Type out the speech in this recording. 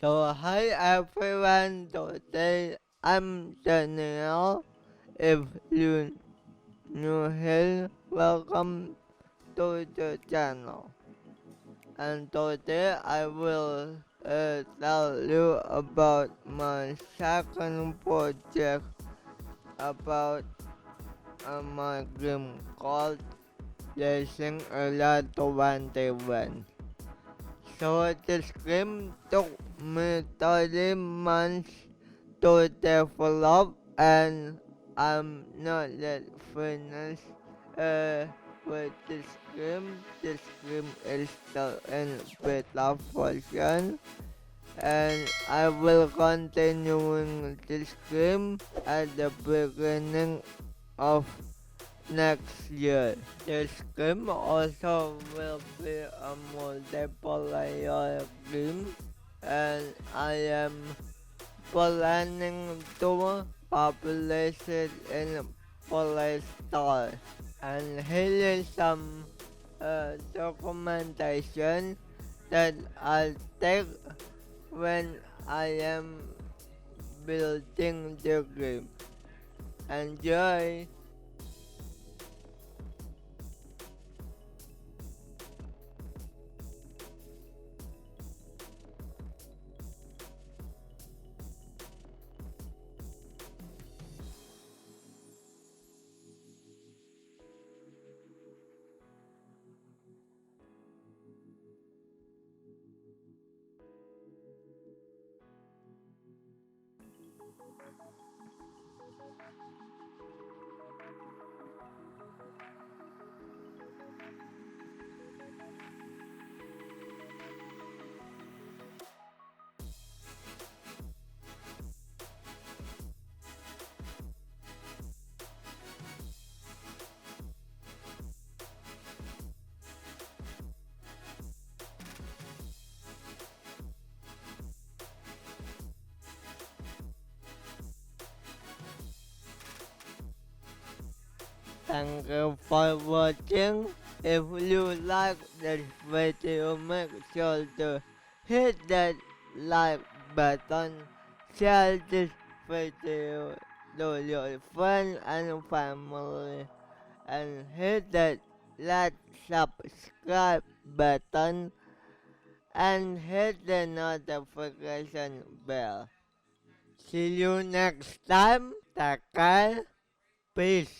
So hi everyone, today I'm Daniel. If you new here, welcome to the channel. And today I will tell you about my second project about my game called Racing Area 21. So this game took me 30 months to develop, and I'm not yet finished with this game. This game is still in beta version, and I will continuing this game at the beginning of next year. This game also will be a multiplayer game, and I am planning to publish it in Play Store. And here is some documentation that I'll take when I am building the game. Enjoy! Thank you for watching. If you like this video, make sure to hit that like button, share this video to your friends and family, and hit that like subscribe button and hit the notification bell. See you next time. Take care. Peace.